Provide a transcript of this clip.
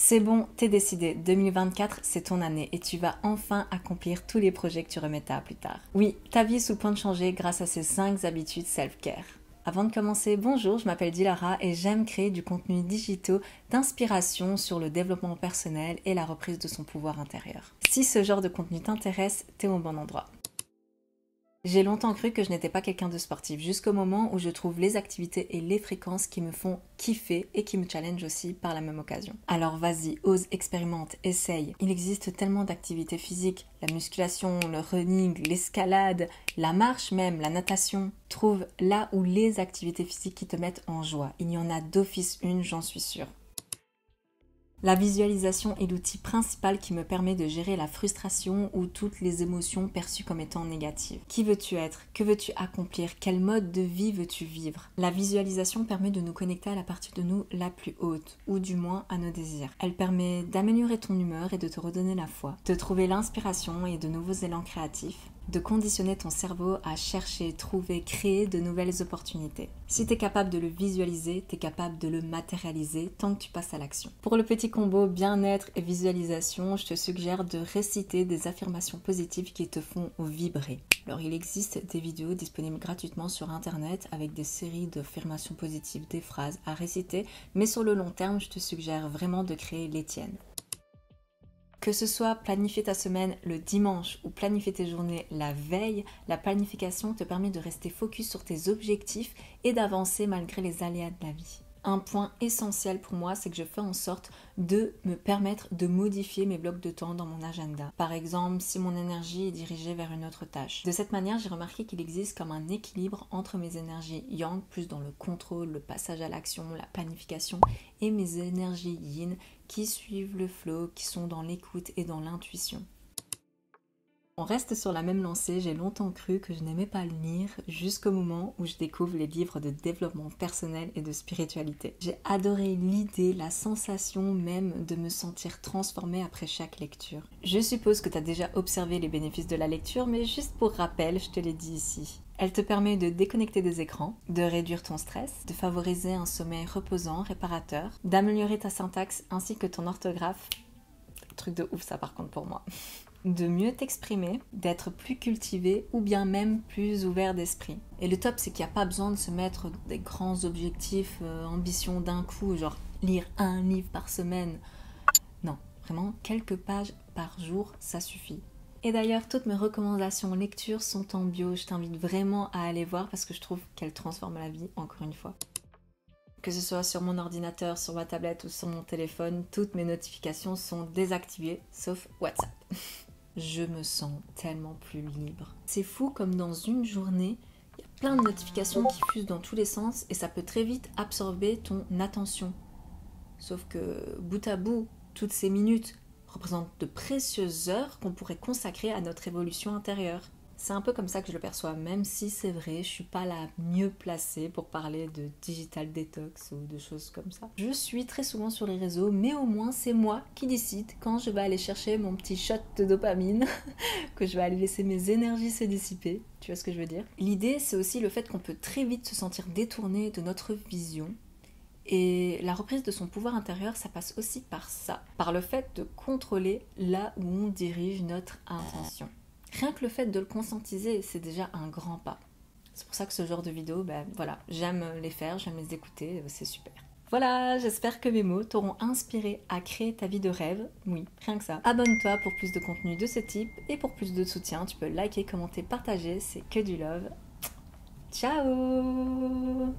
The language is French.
C'est bon, t'es décidé, 2024 c'est ton année et tu vas enfin accomplir tous les projets que tu remettais à plus tard. Oui, ta vie est sous le point de changer grâce à ces 5 habitudes self-care. Avant de commencer, bonjour, je m'appelle Dilara et j'aime créer du contenu digital d'inspiration sur le développement personnel et la reprise de son pouvoir intérieur. Si ce genre de contenu t'intéresse, t'es au bon endroit. J'ai longtemps cru que je n'étais pas quelqu'un de sportif, jusqu'au moment où je trouve les activités et les fréquences qui me font kiffer et qui me challenge aussi par la même occasion. Alors vas-y, ose, expérimente, essaye. Il existe tellement d'activités physiques, la musculation, le running, l'escalade, la marche même, la natation. Trouve là où les activités physiques qui te mettent en joie. Il y en a d'office une, j'en suis sûre. La visualisation est l'outil principal qui me permet de gérer la frustration ou toutes les émotions perçues comme étant négatives. Qui veux-tu être? Que veux-tu accomplir? Quel mode de vie veux-tu vivre? La visualisation permet de nous connecter à la partie de nous la plus haute, ou du moins à nos désirs. Elle permet d'améliorer ton humeur et de te redonner la foi, de trouver l'inspiration et de nouveaux élans créatifs, de conditionner ton cerveau à chercher, trouver, créer de nouvelles opportunités. Si tu es capable de le visualiser, tu es capable de le matérialiser tant que tu passes à l'action. Pour le petit combo bien-être et visualisation, je te suggère de réciter des affirmations positives qui te font vibrer. Alors il existe des vidéos disponibles gratuitement sur internet avec des séries d'affirmations positives, des phrases à réciter, mais sur le long terme, je te suggère vraiment de créer les tiennes. Que ce soit planifier ta semaine le dimanche ou planifier tes journées la veille, la planification te permet de rester focus sur tes objectifs et d'avancer malgré les aléas de la vie. Un point essentiel pour moi, c'est que je fais en sorte de me permettre de modifier mes blocs de temps dans mon agenda. Par exemple, si mon énergie est dirigée vers une autre tâche. De cette manière, j'ai remarqué qu'il existe comme un équilibre entre mes énergies yang, plus dans le contrôle, le passage à l'action, la planification, et mes énergies yin, qui suivent le flow, qui sont dans l'écoute et dans l'intuition. On reste sur la même lancée, j'ai longtemps cru que je n'aimais pas lire jusqu'au moment où je découvre les livres de développement personnel et de spiritualité. J'ai adoré l'idée, la sensation même de me sentir transformée après chaque lecture. Je suppose que tu as déjà observé les bénéfices de la lecture, mais juste pour rappel, je te l'ai dit ici. Elle te permet de déconnecter des écrans, de réduire ton stress, de favoriser un sommeil reposant, réparateur, d'améliorer ta syntaxe ainsi que ton orthographe. Truc de ouf ça par contre pour moi. De mieux t'exprimer, d'être plus cultivé ou bien même plus ouvert d'esprit. Et le top, c'est qu'il n'y a pas besoin de se mettre des grands objectifs, ambitions d'un coup, genre lire un livre par semaine. Non, vraiment, quelques pages par jour, ça suffit. Et d'ailleurs, toutes mes recommandations lecture sont en bio. Je t'invite vraiment à aller voir parce que je trouve qu'elles transforment la vie, encore une fois. Que ce soit sur mon ordinateur, sur ma tablette ou sur mon téléphone, toutes mes notifications sont désactivées, sauf WhatsApp. Je me sens tellement plus libre. C'est fou comme dans une journée, il y a plein de notifications qui fusent dans tous les sens et ça peut très vite absorber ton attention. Sauf que bout à bout, toutes ces minutes représentent de précieuses heures qu'on pourrait consacrer à notre évolution intérieure. C'est un peu comme ça que je le perçois, même si c'est vrai, je suis pas la mieux placée pour parler de digital detox ou de choses comme ça. Je suis très souvent sur les réseaux, mais au moins c'est moi qui décide quand je vais aller chercher mon petit shot de dopamine, que je vais aller laisser mes énergies se dissiper, tu vois ce que je veux dire? L'idée, c'est aussi le fait qu'on peut très vite se sentir détourné de notre vision. Et la reprise de son pouvoir intérieur, ça passe aussi par ça, par le fait de contrôler là où on dirige notre intention. Rien que le fait de le conscientiser, c'est déjà un grand pas. C'est pour ça que ce genre de vidéos, voilà, j'aime les faire, j'aime les écouter, c'est super. Voilà, j'espère que mes mots t'auront inspiré à créer ta vie de rêve. Oui, rien que ça. Abonne-toi pour plus de contenu de ce type et pour plus de soutien, tu peux liker, commenter, partager, c'est que du love. Ciao!